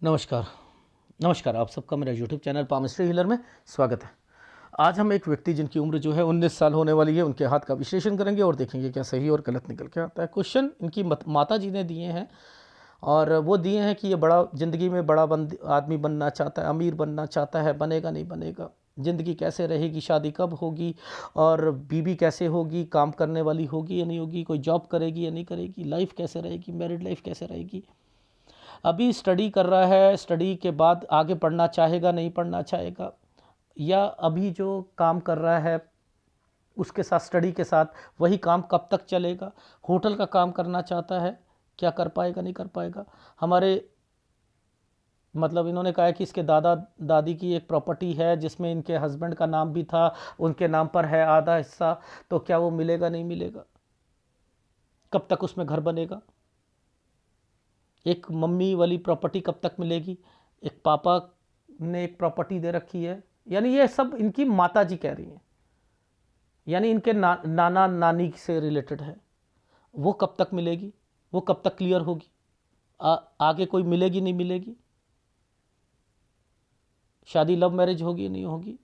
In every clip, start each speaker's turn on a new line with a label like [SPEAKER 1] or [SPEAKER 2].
[SPEAKER 1] नमस्कार। नमस्कार, आप सबका मेरा यूट्यूब चैनल पामिस्ट्री हीलर में स्वागत है। आज हम एक व्यक्ति जिनकी उम्र जो है 19 साल होने वाली है, उनके हाथ का विश्लेषण करेंगे और देखेंगे क्या सही और गलत निकल के आता है। क्वेश्चन इनकी माता जी ने दिए हैं और वो दिए हैं कि ये बड़ा ज़िंदगी में बड़ा आदमी बनना चाहता है, अमीर बनना चाहता है, बनेगा नहीं बनेगा, ज़िंदगी कैसे रहेगी, शादी कब होगी और बीवी कैसे होगी, काम करने वाली होगी या नहीं होगी, कोई जॉब करेगी या नहीं करेगी, लाइफ कैसे रहेगी, मैरिड लाइफ कैसे रहेगी। अभी स्टडी कर रहा है, स्टडी के बाद आगे पढ़ना चाहेगा नहीं पढ़ना चाहेगा, या अभी जो काम कर रहा है उसके साथ स्टडी के साथ वही काम कब तक चलेगा, होटल का काम करना चाहता है, क्या कर पाएगा नहीं कर पाएगा। हमारे मतलब इन्होंने कहा है कि इसके दादा दादी की एक प्रॉपर्टी है जिसमें इनके हस्बैंड का नाम भी था, उनके नाम पर है आधा हिस्सा, तो क्या वो मिलेगा नहीं मिलेगा, कब तक उसमें घर बनेगा, एक मम्मी वाली प्रॉपर्टी कब तक मिलेगी, एक पापा ने एक प्रॉपर्टी दे रखी है। यानी ये सब इनकी माता जी कह रही हैं, यानी इनके नाना नानी से रिलेटेड है। वो कब तक मिलेगी, वो कब तक क्लियर होगी, आगे कोई मिलेगी नहीं मिलेगी, शादी लव मैरिज होगी नहीं होगी।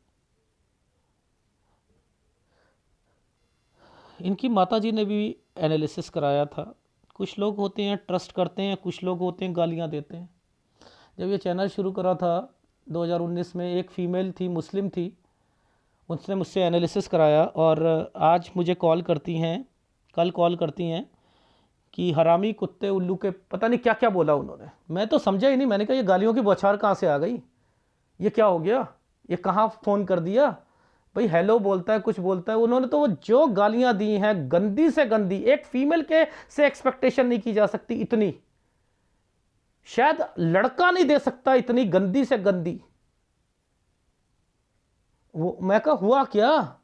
[SPEAKER 1] इनकी माता जी ने भी एनालिसिस कराया था। कुछ लोग होते हैं ट्रस्ट करते हैं, कुछ लोग होते हैं गालियां देते हैं। जब ये चैनल शुरू करा था 2019 में, एक फ़ीमेल थी, मुस्लिम थी, उसने मुझसे एनालिसिस कराया और आज मुझे कॉल करती हैं, कल कॉल करती हैं कि हरामी कुत्ते उल्लू के, पता नहीं क्या क्या बोला उन्होंने। मैं तो समझा ही नहीं, मैंने कहा ये गालियों की बौछार कहाँ से आ गई, ये क्या हो गया, ये कहाँ फ़ोन कर दिया भाई। हेलो बोलता है, कुछ बोलता है। उन्होंने तो वो जो गालियां दी हैं, गंदी से गंदी, एक फीमेल के से एक्सपेक्टेशन नहीं की जा सकती इतनी, शायद लड़का नहीं दे सकता इतनी गंदी से गंदी। वो मैं कहा हुआ क्या,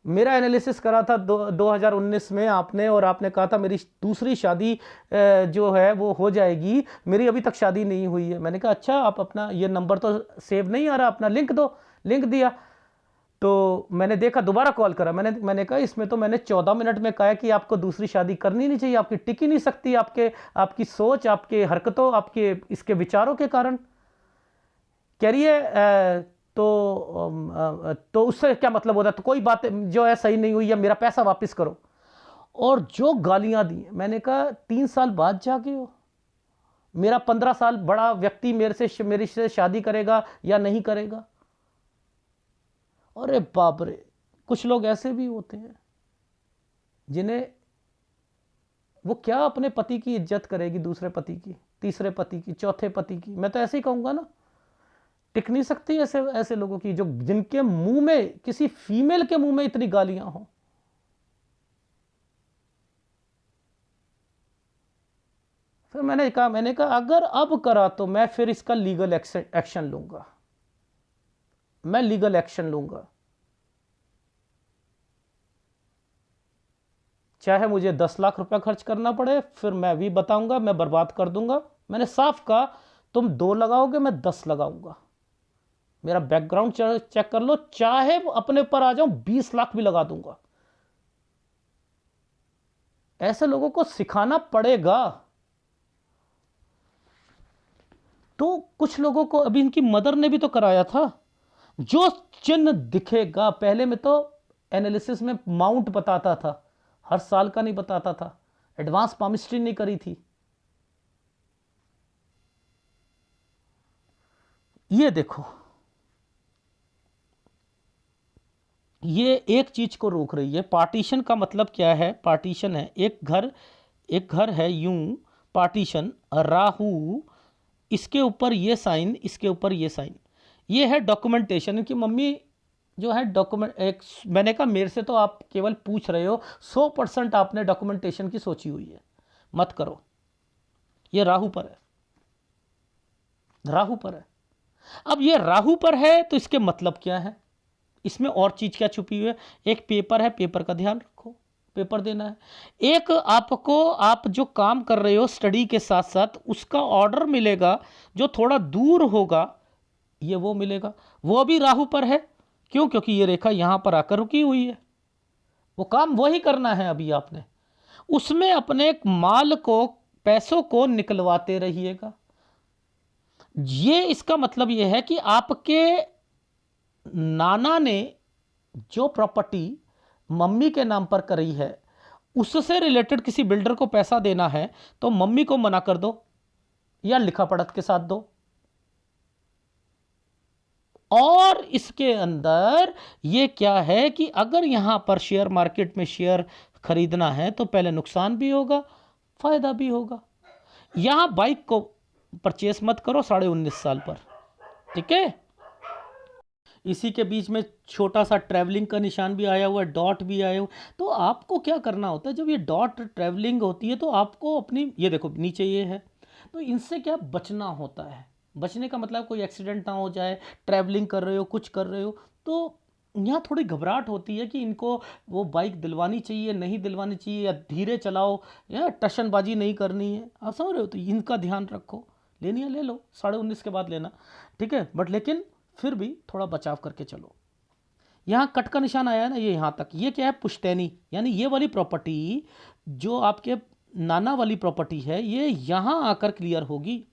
[SPEAKER 1] मेरा एनालिसिस करा था 2019 में आपने, और आपने कहा था मेरी दूसरी शादी जो है वो हो जाएगी, मेरी अभी तक शादी नहीं हुई है। मैंने कहा अच्छा, आप अपना ये नंबर तो सेव नहीं आ रहा, अपना लिंक दो। लिंक दिया तो मैंने देखा, दोबारा कॉल करा, मैंने कहा इसमें तो मैंने 14 मिनट में कहा कि आपको दूसरी शादी करनी नहीं चाहिए, आपकी टिक ही नहीं सकती, आपकी सोच, आपके हरकतों, आपके इसके विचारों के कारण। कह रही है तो उससे क्या मतलब होता है, तो कोई बात जो है सही नहीं हुई, या मेरा पैसा वापस करो। और जो गालियां दी, मैंने कहा 3 साल बाद जाके हो, मेरा 15 साल बड़ा व्यक्ति मेरे से शादी करेगा या नहीं करेगा। अरे बाप रे, कुछ लोग ऐसे भी होते हैं जिन्हें, वो क्या अपने पति की इज्जत करेगी, दूसरे पति की, तीसरे पति की, चौथे पति की। मैं तो ऐसे ही कहूंगा ना, टिक नहीं सकती ऐसे ऐसे लोगों की, जो जिनके मुंह में, किसी फीमेल के मुंह में इतनी गालियां हो। फिर मैंने कहा अगर अब करा तो मैं फिर इसका लीगल एक्शन लूंगा, मैं लीगल एक्शन लूंगा, चाहे मुझे 10 लाख रुपया खर्च करना पड़े, फिर मैं भी बताऊंगा, मैं बर्बाद कर दूंगा। मैंने साफ कहा, तुम 2 लगाओगे, मैं 10 लगाऊंगा। मेरा बैकग्राउंड चेक कर लो, चाहे अपने पर आ जाऊं, 20 लाख भी लगा दूंगा। ऐसे लोगों को सिखाना पड़ेगा। तो कुछ लोगों को, अभी इनकी मदर ने भी तो कराया था, जो चिन्ह दिखेगा, पहले में तो एनालिसिस में माउंट बताता था, हर साल का नहीं बताता था, एडवांस पामिस्ट्री नहीं करी थी। ये देखो, ये एक चीज को रोक रही है। पार्टीशन का मतलब क्या है, पार्टीशन है एक घर है यूं, पार्टीशन, राहु, इसके ऊपर ये साइन, इसके ऊपर ये साइन, ये है डॉक्यूमेंटेशन। इनकी मम्मी जो है डॉक्यूमेंट, एक मैंने कहा मेरे से तो आप केवल पूछ रहे हो, 100% आपने डॉक्यूमेंटेशन की सोची हुई है, मत करो। ये राहु पर है, राहु पर है। अब ये राहु पर है तो इसके मतलब क्या है, इसमें और चीज क्या छुपी हुई है। एक पेपर है, पेपर का ध्यान रखो, पेपर देना है। एक आपको, आप जो काम कर रहे हो स्टडी के साथ साथ, उसका ऑर्डर मिलेगा जो थोड़ा दूर होगा, ये वो मिलेगा, वो भी राहु पर है। क्यों, क्योंकि ये रेखा यहां पर आकर रुकी हुई है। वो काम वही करना है अभी आपने, उसमें अपने माल को, पैसों को निकलवाते रहिएगा। ये इसका मतलब ये है कि आपके नाना ने जो प्रॉपर्टी मम्मी के नाम पर करी है उससे रिलेटेड किसी बिल्डर को पैसा देना है तो मम्मी को मना कर दो या लिखा पढ़त के साथ दो। और इसके अंदर ये क्या है कि अगर यहां पर शेयर मार्केट में शेयर खरीदना है तो पहले नुकसान भी होगा फायदा भी होगा। यहां बाइक को परचेस मत करो 19.5 साल पर, ठीक है। इसी के बीच में छोटा सा ट्रैवलिंग का निशान भी आया हुआ है, डॉट भी आया हुआ। तो आपको क्या करना होता है जब ये डॉट ट्रैवलिंग होती है तो आपको अपनी, ये देखो नीचे ये है, तो इनसे क्या बचना होता है। बचने का मतलब कोई एक्सीडेंट ना हो जाए, ट्रैवलिंग कर रहे हो कुछ कर रहे हो तो यहाँ थोड़ी घबराहट होती है कि इनको वो बाइक दिलवानी चाहिए नहीं दिलवानी चाहिए, या धीरे चलाओ या टशनबाजी नहीं करनी है, आप समझ रहे हो। तो इनका ध्यान रखो, लेनी है ले लो, 19.5 के बाद लेना, ठीक है। बट लेकिन फिर भी थोड़ा बचाव करके चलो। यहाँ कट का निशान आया है ना, ये यहाँ तक, ये क्या है पुश्तैनी, यानी ये वाली प्रॉपर्टी जो आपके नाना वाली प्रॉपर्टी है ये यहाँ आकर क्लियर होगी।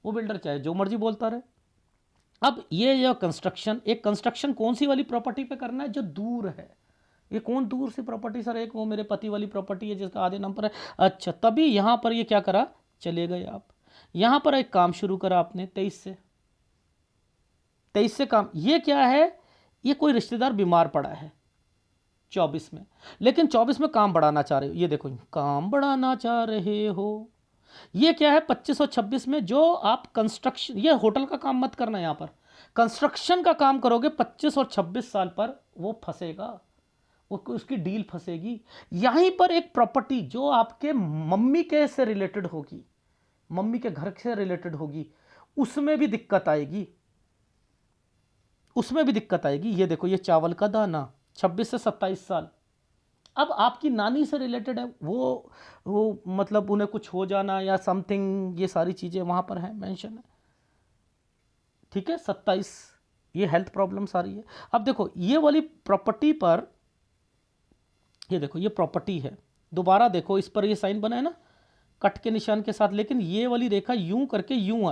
[SPEAKER 1] वो बिल्डर चाहे जो मर्जी बोलता रहे। अब ये कंस्ट्रक्शन, एक कंस्ट्रक्शन कौन सी वाली प्रॉपर्टी पे करना है जो दूर है। ये कौन दूर सी प्रॉपर्टी सर, एक वो मेरे पति वाली प्रॉपर्टी है जिसका आधे नाम पर है। अच्छा, तभी यहां पर ये क्या करा, चले गए आप यहां पर एक काम शुरू करा आपने 23 से काम। ये क्या है, ये कोई रिश्तेदार बीमार पड़ा है 24 में, लेकिन 24 में काम बढ़ाना चाह रहे हो। ये देखो काम बढ़ाना चाह रहे हो। ये क्या है 25 और 26 में जो आप कंस्ट्रक्शन, ये होटल का काम मत करना, यहां पर कंस्ट्रक्शन का काम करोगे 25 और 26 साल पर वो फंसेगा, वो उसकी डील फंसेगी। यहीं पर एक प्रॉपर्टी जो आपके मम्मी के से रिलेटेड होगी, मम्मी के घर से रिलेटेड होगी, उसमें भी दिक्कत आएगी, उसमें भी दिक्कत आएगी। ये देखो ये चावल का दाना 26 से 27 साल। अब आपकी नानी से रिलेटेड है, वो मतलब उन्हें कुछ हो जाना या समथिंग, ये सारी चीज़ें वहाँ पर है मेंशन है, ठीक है। 27 ये हेल्थ प्रॉब्लम सारी है। अब देखो ये वाली प्रॉपर्टी पर, ये देखो ये प्रॉपर्टी है, दोबारा देखो इस पर ये साइन बना है ना कट के निशान के साथ, लेकिन ये वाली रेखा यूं करके यूं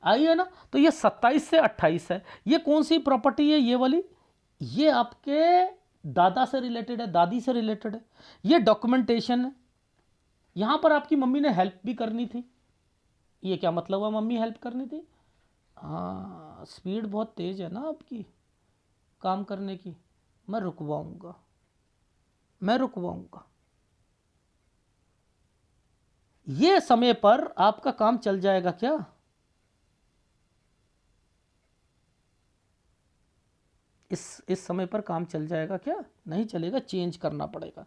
[SPEAKER 1] आई है ना, तो ये 27 से 28 है। ये कौन सी प्रॉपर्टी है ये वाली, ये आपके दादा से रिलेटेड है, दादी से रिलेटेड है, ये डॉक्यूमेंटेशन है। यहां पर आपकी मम्मी ने हेल्प भी करनी थी। ये क्या मतलब हुआ मम्मी हेल्प करनी थी, हाँ स्पीड बहुत तेज है ना आपकी काम करने की, मैं रुकवाऊंगा, मैं रुकवाऊंगा। ये समय पर आपका काम चल जाएगा क्या, इस समय पर काम चल जाएगा क्या, नहीं चलेगा, चेंज करना पड़ेगा।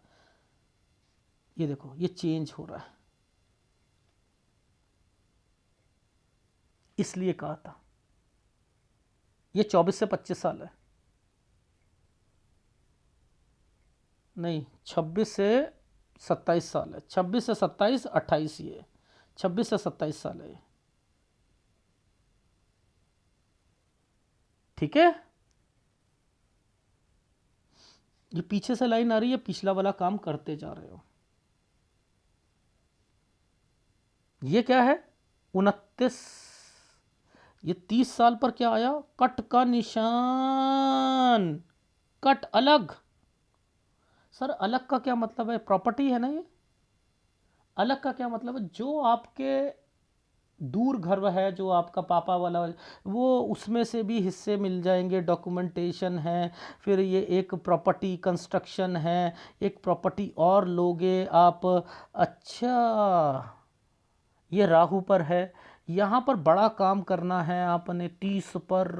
[SPEAKER 1] ये देखो ये चेंज हो रहा है, इसलिए कहा था। ये 24 से 25 साल है, नहीं 26 से 27 साल है, 26 से 27 28, ये 26 से 27 साल है ये, ठीक है। ये पीछे से लाइन आ रही है, पिछला वाला काम करते जा रहे हो। ये क्या है 29, ये 30 साल पर क्या आया, कट का निशान, कट अलग। सर अलग का क्या मतलब है, प्रॉपर्टी है ना ये, अलग का क्या मतलब है, जो आपके दूर घर है, जो आपका पापा वाला वो उसमें से भी हिस्से मिल जाएंगे, डॉक्यूमेंटेशन है। फिर ये एक प्रॉपर्टी कंस्ट्रक्शन है, एक प्रॉपर्टी और लोगे आप। अच्छा ये राहु पर है, यहाँ पर बड़ा काम करना है आपने, 30 पर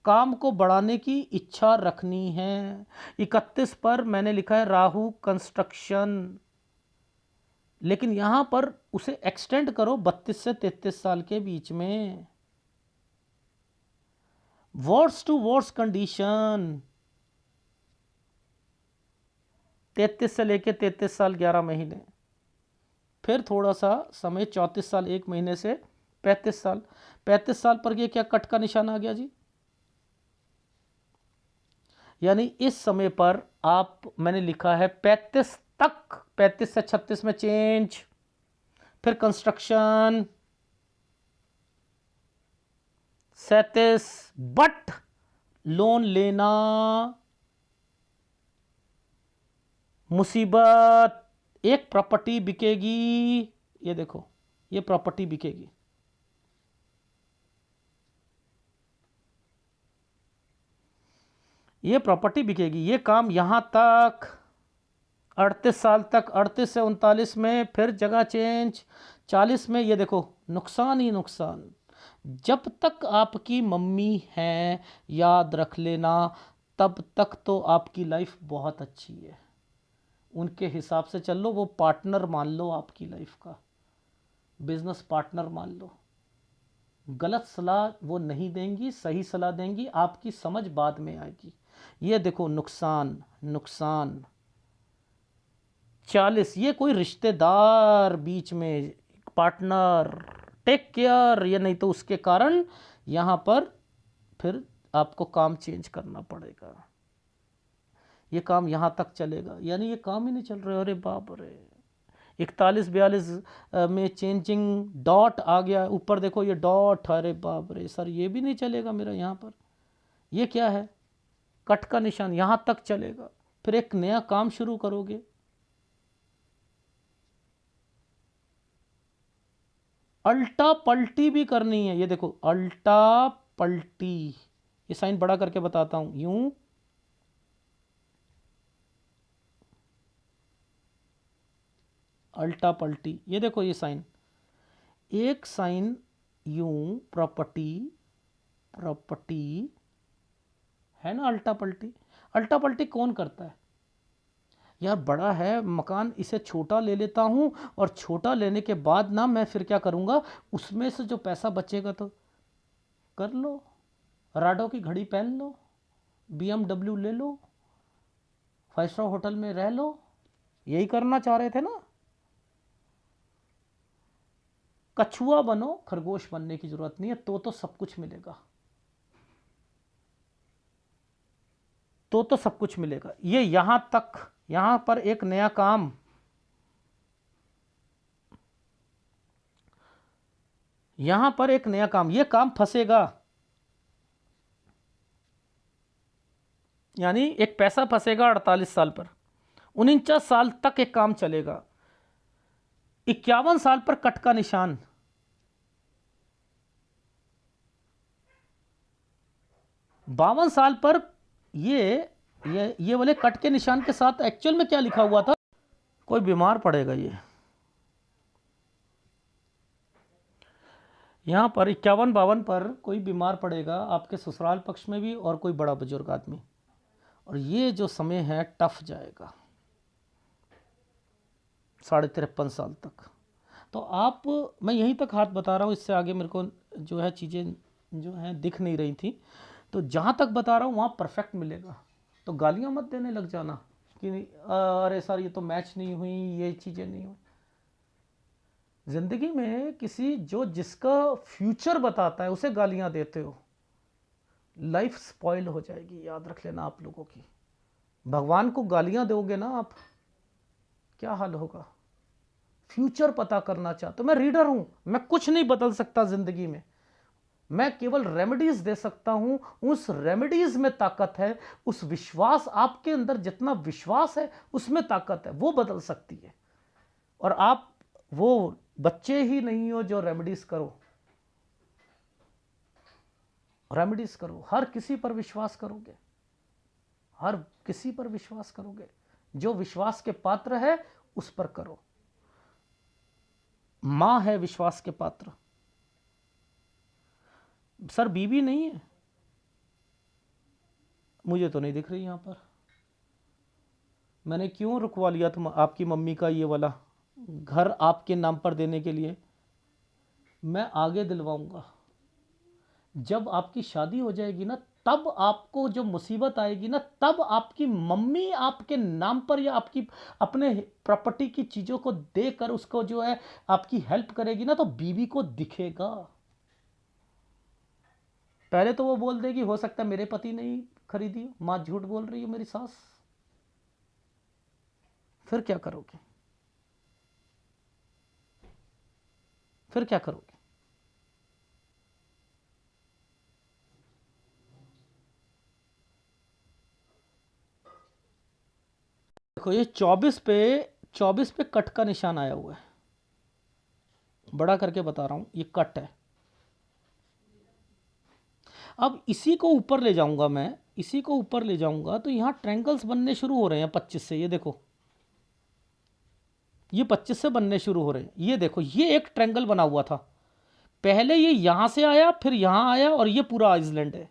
[SPEAKER 1] काम को बढ़ाने की इच्छा रखनी है। 31 पर मैंने लिखा है राहु कंस्ट्रक्शन, लेकिन यहां पर उसे एक्सटेंड करो 32 से 33 साल के बीच में, वर्स टू वर्स कंडीशन, 33 से लेके 33 साल 11 महीने, फिर थोड़ा सा समय 34 साल 1 महीने से 35 साल। 35 साल पर ये क्या कट का निशान आ गया जी, यानी इस समय पर आप, मैंने लिखा है 35 तक, 35 से 36 में चेंज, फिर कंस्ट्रक्शन, 37, बट लोन लेना मुसीबत। एक प्रॉपर्टी बिकेगी, ये देखो, ये प्रॉपर्टी बिकेगी, ये प्रॉपर्टी बिकेगी। ये काम यहां तक 38 साल तक, 38 से 39 में फिर जगह चेंज, 40 में ये देखो नुकसान ही नुकसान। जब तक आपकी मम्मी हैं, याद रख लेना, तब तक तो आपकी लाइफ बहुत अच्छी है। उनके हिसाब से चल लो, वो पार्टनर मान लो आपकी लाइफ का, बिजनेस पार्टनर मान लो। गलत सलाह वो नहीं देंगी, सही सलाह देंगी, आपकी समझ बाद में आएगी। ये देखो नुकसान नुकसान। 40, ये कोई रिश्तेदार बीच में, पार्टनर, टेक केयर, ये नहीं तो उसके कारण यहाँ पर फिर आपको काम चेंज करना पड़ेगा। ये काम यहाँ तक चलेगा, यानी ये काम ही नहीं चल रहा। अरे बाप रे, 41-42 में चेंजिंग डॉट आ गया ऊपर, देखो ये डॉट, अरे बाप रे सर ये भी नहीं चलेगा मेरा यहाँ पर। ये क्या है, कट का निशान, यहाँ तक चलेगा। फिर एक नया काम शुरू करोगे, अल्टा पल्टी भी करनी है। ये देखो अल्टा पल्टी, ये साइन बड़ा करके बताता हूं, यूं अल्टा पल्टी। ये देखो ये साइन, एक साइन यूं, प्रॉपर्टी, प्रॉपर्टी है ना, अल्टा पल्टी। अल्टा पल्टी कौन करता है यार, बड़ा है मकान, इसे छोटा ले लेता हूं, और छोटा लेने के बाद ना मैं फिर क्या करूंगा, उसमें से जो पैसा बचेगा तो कर लो, राडो की घड़ी पहन लो, BMW ले लो, 5 स्टार होटल में रह लो। यही करना चाह रहे थे ना। कछुआ बनो, खरगोश बनने की जरूरत नहीं है, तो सब कुछ मिलेगा, तो सब कुछ मिलेगा। ये यहां तक, यहां पर एक नया काम, यहां पर एक नया काम, ये काम फंसेगा, यानी एक पैसा फंसेगा 48 साल पर, 49 साल तक एक काम चलेगा, 51 साल पर कट का निशान, 52 साल पर ये वाले कट के निशान के साथ एक्चुअल में क्या लिखा हुआ था, कोई बीमार पड़ेगा। ये यहां पर 51-52 पर कोई बीमार पड़ेगा, आपके ससुराल पक्ष में भी और कोई बड़ा बुजुर्ग आदमी, और ये जो समय है टफ जाएगा 53.5 साल तक। तो आप, मैं यहीं तक हाथ बता रहा हूँ, इससे आगे मेरे को जो है चीज़ें जो हैं दिख नहीं रही थी, तो जहाँ तक बता रहा हूँ वहाँ परफेक्ट मिलेगा। तो गालियाँ मत देने लग जाना कि अरे सर ये तो मैच नहीं हुई, ये चीज़ें नहीं हुई। ज़िंदगी में किसी जो जिसका फ्यूचर बताता है उसे गालियाँ देते हो, लाइफ स्पॉइल हो जाएगी, याद रख लेना आप लोगों की। भगवान को गालियाँ दोगे ना आप, क्या हाल होगा। फ्यूचर पता करना चाहते हो, मैं रीडर हूं, मैं कुछ नहीं बदल सकता जिंदगी में, मैं केवल रेमेडीज दे सकता हूं। उस रेमेडीज में ताकत है, उस विश्वास, आपके अंदर जितना विश्वास है उसमें ताकत है, वो बदल सकती है। और आप वो बच्चे ही नहीं हो जो रेमेडीज करो, रेमेडीज करो, हर किसी पर विश्वास करोगे, हर किसी पर विश्वास करोगे, जो विश्वास के पात्र है उस पर करो। मां है विश्वास के पात्र, सर बीवी नहीं है, मुझे तो नहीं दिख रही यहां पर। मैंने क्यों रुकवा लिया तुम आपकी मम्मी का ये वाला घर आपके नाम पर देने के लिए, मैं आगे दिलवाऊंगा। जब आपकी शादी हो जाएगी ना, तब आपको जो मुसीबत आएगी ना, तब आपकी मम्मी आपके नाम पर या आपकी अपने प्रॉपर्टी की चीज़ों को देकर उसको जो है आपकी हेल्प करेगी ना, तो बीवी को दिखेगा। पहले तो वो बोल देगी हो सकता है मेरे पति नहीं खरीदी, माँ झूठ बोल रही है मेरी सास। फिर क्या करोगे, फिर क्या करोगे। देखो ये 24 पे कट का निशान आया हुआ है, बड़ा करके बता रहा हूं, ये कट है। अब इसी को ऊपर ले जाऊंगा मैं, इसी को ऊपर ले जाऊंगा तो यहां ट्रायंगल्स बनने शुरू हो रहे हैं 25 से। ये देखो, ये 25 से बनने शुरू हो रहे हैं। ये देखो, ये एक ट्रायंगल बना हुआ था, पहले ये यहां से आया, फिर यहां आया, और ये पूरा आइसलैंड है।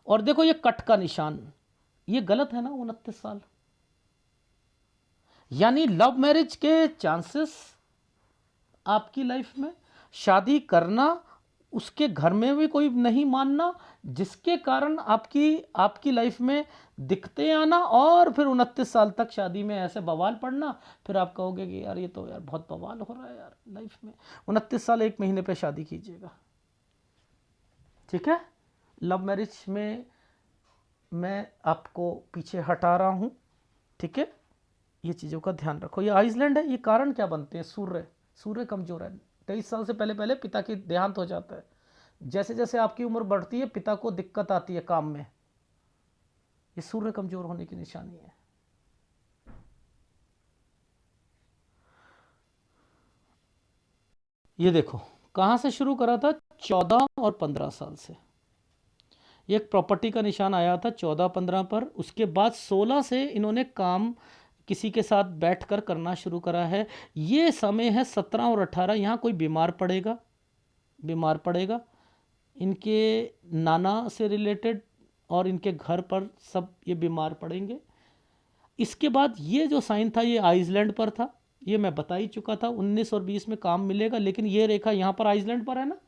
[SPEAKER 1] और देखो ये कट का निशान, ये गलत है ना, 29 साल। यानी लव मैरिज के चांसेस आपकी लाइफ में, शादी करना, उसके घर में भी कोई नहीं मानना, जिसके कारण आपकी आपकी लाइफ में दिक्कतें आना, और फिर 29 साल तक शादी में ऐसे बवाल पड़ना। फिर आप कहोगे कि यार ये तो यार बहुत बवाल हो रहा है यार लाइफ में। 29 साल 1 महीने पे शादी कीजिएगा, ठीक है। लव मैरिज में मैं आपको पीछे हटा रहा हूं, ठीक है। ये चीज़ों का ध्यान रखो। ये आइसलैंड है, ये कारण क्या बनते हैं? सूर्य कमजोर है। 23 साल से पहले पहले पिता की देहांत हो जाता है। जैसे जैसे आपकी उम्र बढ़ती है, पिता को दिक्कत आती है काम में, ये सूर्य कमजोर होने की निशानी है। ये देखो कहां से शुरू करा था, 14 और 15 साल से। ये एक प्रॉपर्टी का निशान आया था 14-15 पर। उसके बाद 16 से इन्होंने काम किसी के साथ बैठकर करना शुरू करा है। ये समय है 17 और 18। यहाँ कोई बीमार पड़ेगा, इनके नाना से रिलेटेड और इनके घर पर सब ये बीमार पड़ेंगे। इसके बाद ये जो साइन था ये आइसलैंड पर था, ये मैं बता ही चुका था। 19 और 20 में काम मिलेगा, लेकिन ये रेखा यहाँ पर आइसलैंड पर है ना,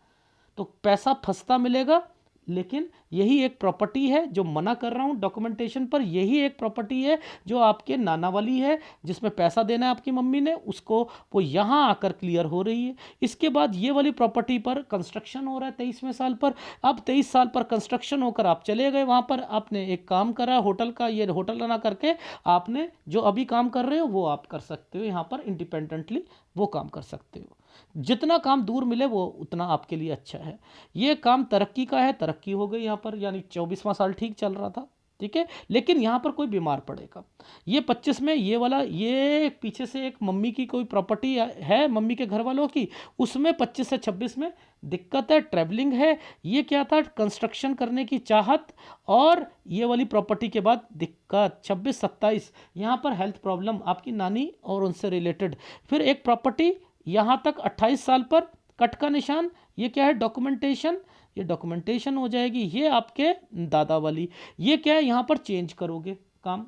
[SPEAKER 1] तो पैसा फंसता मिलेगा। लेकिन यही एक प्रॉपर्टी है जो मना कर रहा हूँ डॉक्यूमेंटेशन पर, यही एक प्रॉपर्टी है जो आपके नाना वाली है, जिसमें पैसा देना है आपकी मम्मी ने उसको, वो यहाँ आकर क्लियर हो रही है। इसके बाद ये वाली प्रॉपर्टी पर कंस्ट्रक्शन हो रहा है 23वें साल पर। अब 23 साल पर कंस्ट्रक्शन होकर आप चले गए वहाँ पर, आपने एक काम करा होटल का, ये होटल ना करके आपने जो अभी काम कर रहे हो वो आप कर सकते हो यहाँ पर इंडिपेंडेंटली, वो काम कर सकते हो। जितना काम दूर मिले वो उतना आपके लिए अच्छा है। ये काम तरक्की का है, तरक्की हो गई यहाँ पर, यानी 24वां साल ठीक चल रहा था, ठीक है। लेकिन यहाँ पर कोई बीमार पड़ेगा। ये 25 में ये वाला, ये पीछे से एक मम्मी की कोई प्रॉपर्टी है मम्मी के घर वालों की, उसमें 25 से 26 में दिक्कत है, ट्रैवलिंग है। ये क्या था, कंस्ट्रक्शन करने की चाहत, और ये वाली प्रॉपर्टी के बाद दिक्कत 26-27, यहाँ पर हेल्थ प्रॉब्लम आपकी नानी और उनसे रिलेटेड। फिर एक प्रॉपर्टी यहाँ तक 28 साल पर कट का निशान, ये क्या है, डॉक्यूमेंटेशन, ये डॉक्यूमेंटेशन हो जाएगी। ये आपके दादा वाली, ये क्या है, यहाँ पर चेंज करोगे काम।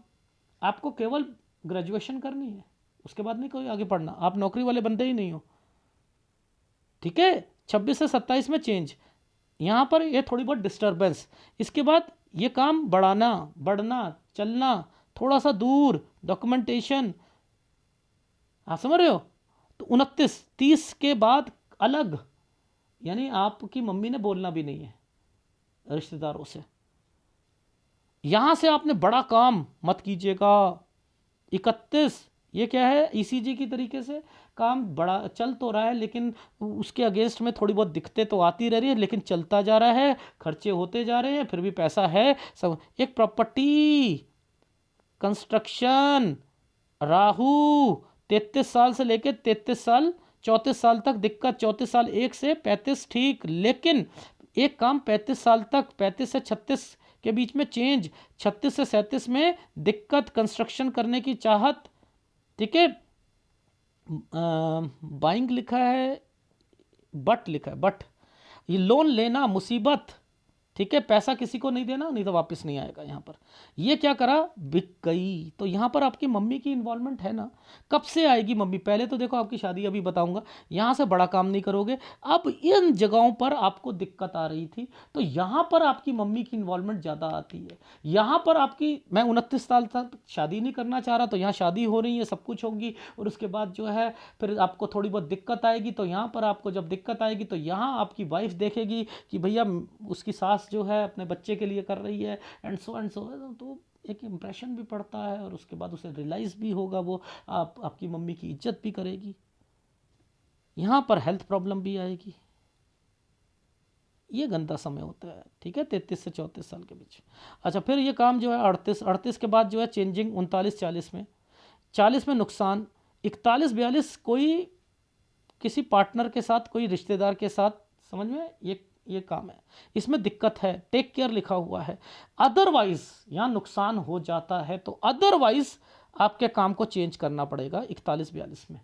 [SPEAKER 1] आपको केवल ग्रेजुएशन करनी है, उसके बाद नहीं कोई आगे पढ़ना, आप नौकरी वाले बंदे ही नहीं हो, ठीक है। 26 से 27 में चेंज, यहाँ पर ये थोड़ी बहुत डिस्टर्बेंस। इसके बाद ये काम बढ़ाना, बढ़ना, चलना, थोड़ा सा दूर, डॉक्यूमेंटेशन, आप समझ रहे हो। तो 29-30 के बाद अलग, यानी आपकी मम्मी ने बोलना भी नहीं है रिश्तेदारों से। यहां से आपने बड़ा काम मत कीजिएगा। 31, ये क्या है, ईसीजी की तरीके से काम बड़ा चल तो रहा है, लेकिन उसके अगेंस्ट में थोड़ी बहुत दिक्कतें तो आती रह रही है, लेकिन चलता जा रहा है, खर्चे होते जा रहे हैं, फिर भी पैसा है सब। एक प्रॉपर्टी, कंस्ट्रक्शन, राहु 33 साल से लेकर 33 साल 34 साल तक दिक्कत, 34 साल 1 से 35 ठीक। लेकिन एक काम 35 साल तक, 35 से 36 के बीच में चेंज, 36 से 37 में दिक्कत, कंस्ट्रक्शन करने की चाहत, ठीक है। बाइंग लिखा है, बट लिखा है, बट ये लोन लेना मुसीबत, ठीक है। पैसा किसी को नहीं देना, नहीं तो वापस नहीं आएगा। यहाँ पर ये क्या करा, बिक गई। तो यहाँ पर आपकी मम्मी की इन्वॉल्वमेंट है ना, कब से आएगी मम्मी, पहले तो देखो आपकी शादी अभी बताऊंगा, यहाँ से बड़ा काम नहीं करोगे। अब इन जगहों पर आपको दिक्कत आ रही थी, तो यहाँ पर आपकी मम्मी की इन्वॉल्वमेंट ज़्यादा आती है। यहाँ पर आपकी, मैं 29 साल तक शादी नहीं करना चाह रहा, तो यहाँ शादी हो रही है, सब कुछ होगी, और उसके बाद जो है फिर आपको थोड़ी बहुत दिक्कत आएगी। तो यहाँ पर आपको जब दिक्कत आएगी तो यहाँ आपकी वाइफ देखेगी कि भैया उसकी सास जो है अपने बच्चे के लिए कर रही है, एंड सो, तो एक इम्प्रेशन भी पड़ता है, और उसके बाद उसे रियलाइज़ भी होगा, वो आपकी मम्मी की इज्जत भी करेगी। यहाँ पर हेल्थ प्रॉब्लम भी आएगी। ये गंदा समय होता है, ठीक है, 33 से 34 साल के बीच। अच्छा, फिर ये काम जो है 38 के बाद जो है चेंजिंग 39-40 में, 40 में नुकसान, 41-42 कोई किसी पार्टनर के साथ, कोई रिश्तेदार के साथ, समझ में, ये काम है, इसमें दिक्कत है, टेक केयर लिखा हुआ है। अदरवाइज यहाँ नुकसान हो जाता है तो अदरवाइज आपके काम को चेंज करना पड़ेगा 41-42 में।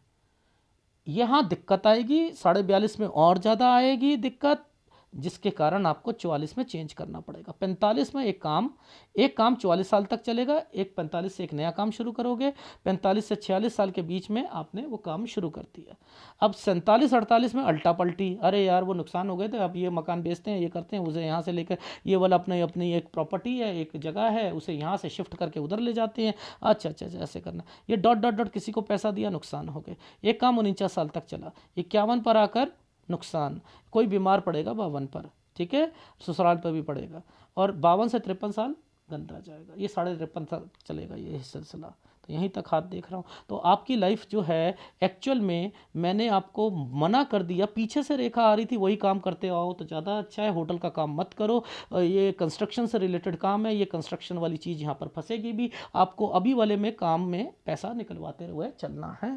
[SPEAKER 1] यहाँ दिक्कत आएगी, 42.5 में और ज़्यादा आएगी दिक्कत, जिसके कारण आपको 44 में चेंज करना पड़ेगा। 45 में एक काम 44 साल तक चलेगा, 45 से एक नया काम शुरू करोगे, 45 से 46 साल के बीच में आपने वो काम शुरू कर दिया। अब 47-48 में अल्टा पल्टी, अरे यार वो नुकसान हो गए थे, अब ये मकान बेचते हैं, ये करते हैं, उसे यहाँ से लेकर ये वाला अपनी एक प्रॉपर्टी है, एक जगह है, उसे यहाँ से शिफ्ट करके उधर ले जाते हैं, अच्छा ऐसे करना, ये डॉट डॉट डॉट, किसी को पैसा दिया, नुकसान हो गए। एक काम 49 साल तक चला, 51 पर आकर नुकसान, कोई बीमार पड़ेगा 52 पर, ठीक है, ससुराल पर भी पड़ेगा, और 52 से 53 साल गंदा जाएगा, ये 53.5 साल चलेगा ये सिलसिला। तो यहीं तक हाथ देख रहा हूँ। तो आपकी लाइफ जो है एक्चुअल में, मैंने आपको मना कर दिया, पीछे से रेखा आ रही थी वही काम करते आओ तो ज़्यादा अच्छा है, होटल का काम मत करो, ये कंस्ट्रक्शन से रिलेटेड काम है, ये कंस्ट्रक्शन वाली चीज़ यहाँ पर फंसेगी भी, आपको अभी वाले में काम में पैसा निकलवाते हुए चलना है,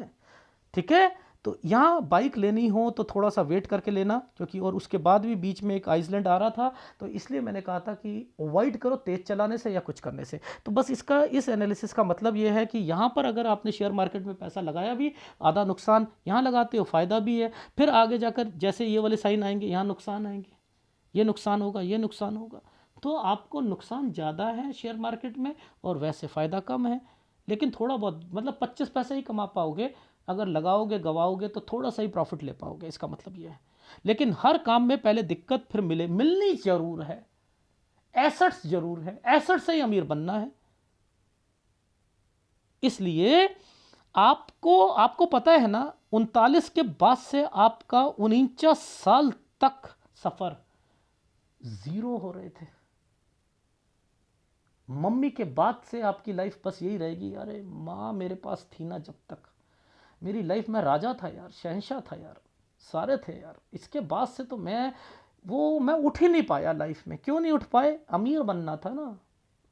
[SPEAKER 1] ठीक है। तो यहाँ बाइक लेनी हो तो थोड़ा सा वेट करके लेना, क्योंकि और उसके बाद भी बीच में एक आइसलैंड आ रहा था, तो इसलिए मैंने कहा था कि अवॉइड करो तेज़ चलाने से या कुछ करने से। तो बस इस एनालिसिस का मतलब ये है कि यहाँ पर अगर आपने शेयर मार्केट में पैसा लगाया भी, आधा नुकसान यहाँ लगाते हो, फ़ायदा भी है, फिर आगे जाकर जैसे ये वाले साइन आएंगे यहाँ नुकसान आएंगे, ये नुकसान होगा, ये नुकसान होगा, तो आपको नुकसान ज़्यादा है शेयर मार्केट में और वैसे फ़ायदा कम है, लेकिन थोड़ा बहुत, मतलब 25 पैसे ही कमा पाओगे, अगर लगाओगे गवाओगे तो थोड़ा सा ही प्रॉफिट ले पाओगे, इसका मतलब ये है। लेकिन हर काम में पहले दिक्कत फिर मिलनी जरूर है, एसेट्स जरूर है, एसेट से ही अमीर बनना है। इसलिए आपको पता है ना, 39 के बाद से आपका 49 साल तक सफर जीरो हो रहे थे। मम्मी के बाद से आपकी लाइफ बस यही रहेगी, अरे माँ मेरे पास थी ना, जब तक मेरी लाइफ में राजा था यार, शहंशाह था यार, सारे थे यार, इसके बाद से तो मैं उठ ही नहीं पाया लाइफ में। क्यों नहीं उठ पाए? अमीर बनना था ना,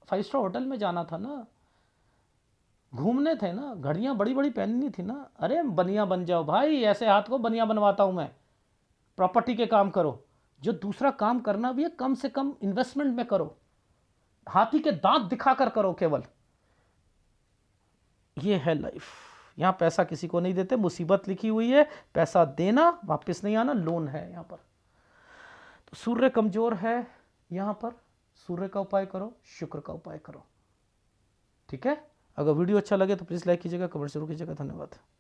[SPEAKER 1] 5 स्टार होटल में जाना था ना, घूमने थे ना, घड़ियाँ बड़ी बड़ी पहननी थी ना। अरे बनिया बन जाओ भाई, ऐसे हाथ को बनिया बनवाता हूँ मैं, प्रॉपर्टी के काम करो, जो दूसरा काम करना भी है कम से कम इन्वेस्टमेंट में करो, हाथी के दांत दिखाकर करो केवल। ये है लाइफ। यहाँ पैसा किसी को नहीं देते, मुसीबत लिखी हुई है, पैसा देना वापस नहीं आना, लोन है यहाँ पर। तो सूर्य कमजोर है यहाँ पर, सूर्य का उपाय करो, शुक्र का उपाय करो, ठीक है। अगर वीडियो अच्छा लगे तो प्लीज़ लाइक कीजिएगा, कमेंट जरूर कीजिएगा। धन्यवाद।